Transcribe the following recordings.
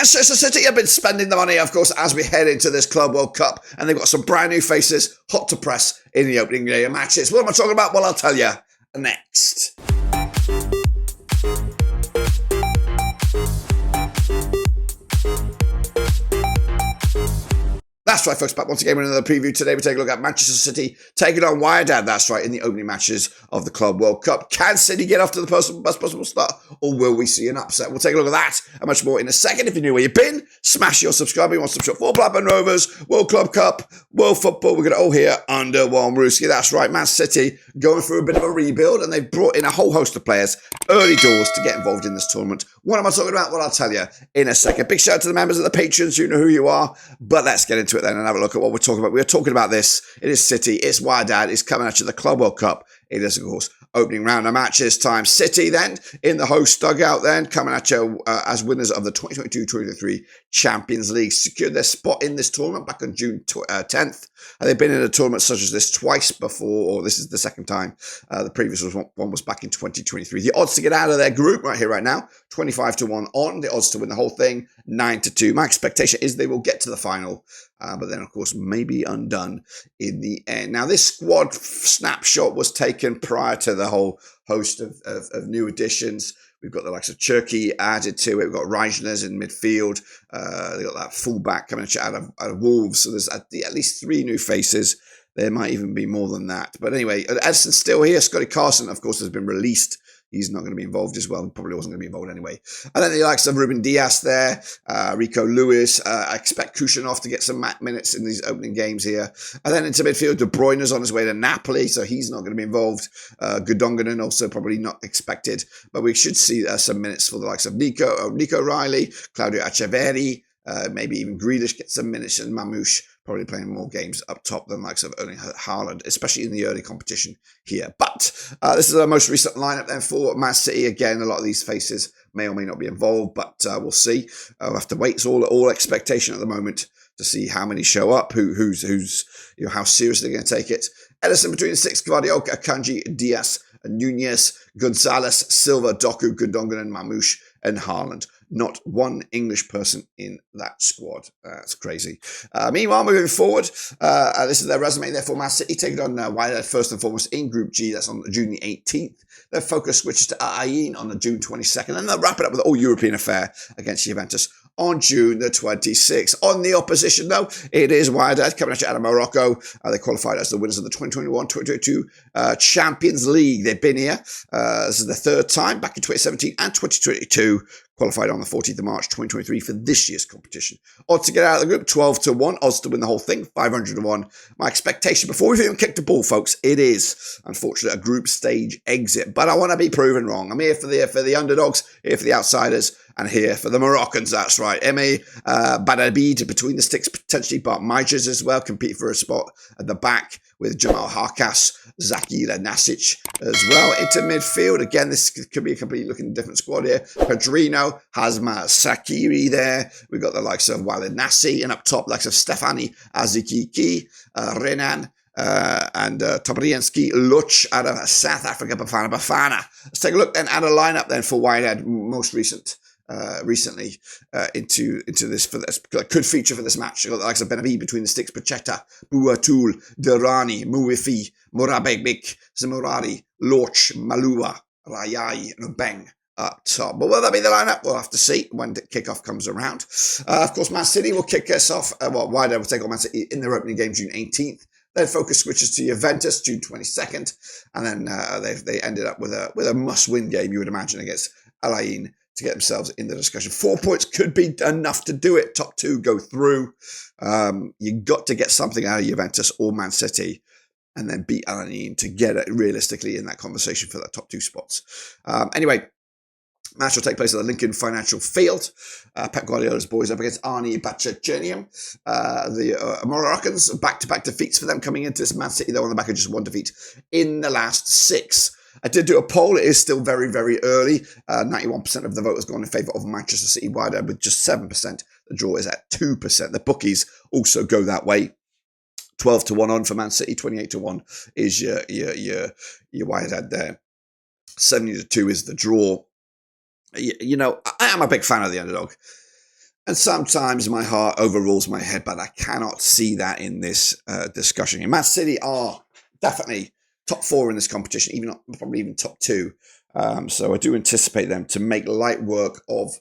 Manchester City have been spending the money, of course, as we head into this Club World Cup, and they've got some brand new faces hot to press in the opening day of matches. What am I talking about? Well, I'll tell you next. That's right, folks, back once again with another preview. Today we take a look at Manchester City taking on Wydad, that's right, in the opening matches of the Club World Cup. Can City get off to the best possible start, or will we see an upset? We'll take a look at that and much more in a second. If you're new where you've been, smash your subscribing, one subscribe for Blackburn Rovers, World Club Cup, World Football. We're going to all here under one Ruski. That's right, Man City going through a bit of a rebuild, and they've brought in a whole host of players early doors to get involved in this tournament. What am I talking about? Well, I'll tell you in a second. Big shout out to the members of the patrons. You know who you are, but let's get into it then and have a look at what we're talking about. We're talking about this. It is City. It's Wydad. It's coming at you the Club World Cup. It is, of course, opening round of matches time. City then in the host dugout then coming at you as winners of the 2022-2023 Champions League. Secured their spot in this tournament back on June 10th. And they've been in a tournament such as this twice before, or this is the second time. The previous one was back in 2023. The odds to get out of their group right here, right now, 25-1 on. The odds to win the whole thing, 9-2. My expectation is they will get to the final, but then, of course, maybe undone in the end. Now, this squad snapshot was taken prior to the whole host of new additions. We've got the likes of Turkey added to it. We've got Reijners in midfield. They've got that fullback coming out of Wolves. So there's at least 3 new faces. There might even be more than that. But anyway, Edison's still here. Scotty Carson, of course, has been released. He's not going to be involved as well. He probably wasn't going to be involved anyway. And then the likes of Ruben Dias there, Rico Lewis. I expect Kushanoff to get some minutes in these opening games here. And then into midfield, De Bruyne's on his way to Napoli, so he's not going to be involved. Gudonganen also probably not expected. But we should see some minutes for the likes of Nico Riley, Claudio Echeverri, maybe even Grealish get some minutes, and Mamouche probably playing more games up top than likes of Erling Haaland, especially in the early competition here. But this is our most recent lineup then for Man City. Again, a lot of these faces may or may not be involved, but we'll see. We'll have to wait. It's all expectation at the moment to see how many show up, who's how seriously they're going to take it. Edison between the 6, Gvardiol, Akanji, Diaz, Nunez, Gonzalez, Silva, Doku, Gundogan, Mamouche, and Haaland. Not one English person in that squad. That's crazy. Meanwhile, moving forward, this is their resume there for Man City, taking on Wydad first and foremost in Group G. That's on June the 18th. Their focus switches to Ain on the June 22nd, and they'll wrap it up with an all-European affair against Juventus on June the 26th. On the opposition, though, it is Wydad coming at you out of Morocco. They qualified as the winners of the 2021-2022 Champions League. They've been here. This is the third time, back in 2017 and 2022. Qualified on the 14th of March 2023 for this year's competition. Odds to get out of the group, 12-1. Odds to win the whole thing, 500-1. My expectation, before we've even kicked the ball, folks, it is, unfortunately, a group stage exit. But I want to be proven wrong. I'm here for the underdogs, here for the outsiders, and here for the Moroccans. That's right. Emi Badabid between the sticks, potentially Bart Majers as well, compete for a spot at the back with Jamal Harkas, Zaki Nasic as well. Into midfield, again, this could be a completely looking different squad here. Pedrino, Hazma Sakiri there. We've got the likes of Walid Nassi, and up top, likes of Stefani Azikiki, Renan, and Tobrienski Luch out of South Africa, Bafana. Let's take a look then at a lineup then for Wydad, most recently into this for this could feature for this match. You've got the likes of Benabi between the sticks, Pacheta, Bouatul, Derani, Mouifi, Morabek, Zamorari, Loch, Malua, Rayai, and Beng up top. But will that be the lineup? We'll have to see when the kickoff comes around. Of course, Man City will kick us off. Wydad will take on Man City in their opening game June 18th. Their focus switches to Juventus June 22nd, and then they ended up with a must-win game, you would imagine, against Al Ain to get themselves in the discussion. 4 points could be enough to do it. Top 2 go through. You got to get something out of Juventus or Man City, and then beat Al Ain to get it realistically in that conversation for that top 2 spots. Anyway. Match will take place at the Lincoln Financial Field. Pep Guardiola's boys up against Arni Bacchinium. The Moroccans, back-to-back defeats for them coming into this Man City. They're on the back of just 1 defeat in the last 6. I did do a poll. It is still very, very early. 91% of the vote has gone in favour of Manchester City Wydad with just 7%. The draw is at 2%. The bookies also go that way. 12-1 on for Man City. 28-1 is your Wydad there. 70-2 is the draw. You know, I am a big fan of the underdog. And sometimes my heart overrules my head, but I cannot see that in this discussion. And Man City are definitely top 4 in this competition, even probably even top 2. So I do anticipate them to make light work of,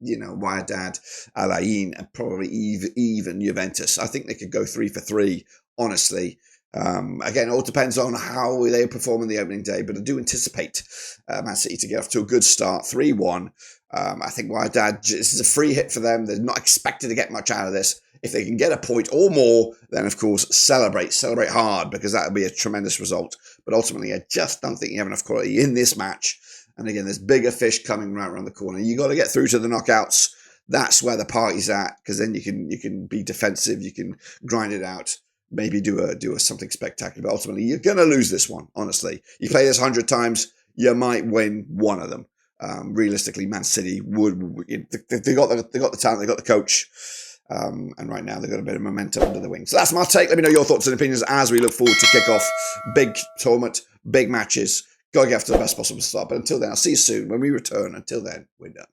Wydad, Al Ain, and probably even Juventus. I think they could go 3 for 3, honestly. Again, it all depends on how they perform on the opening day, but I do anticipate Man City to get off to a good start, 3-1. I think Wydad, this is a free hit for them. They're not expected to get much out of this. If they can get a point or more, then of course celebrate hard, because that would be a tremendous result. But ultimately, I just don't think you have enough quality in this match. And again, there's bigger fish coming right around the corner. You got to get through to the knockouts. That's where the party's at, because then you can be defensive, you can grind it out, maybe do a something spectacular. But ultimately, you're going to lose this one. Honestly, you play this 100 times, you might win one of them. Realistically, Man City they got the talent, they got the coach, and right now they've got a bit of momentum under the wing. So that's my take. Let me know your thoughts and opinions as we look forward to kick off big tournament, big matches. Got to get after the best possible start. But until then, I'll see you soon when we return. Until then, we're done.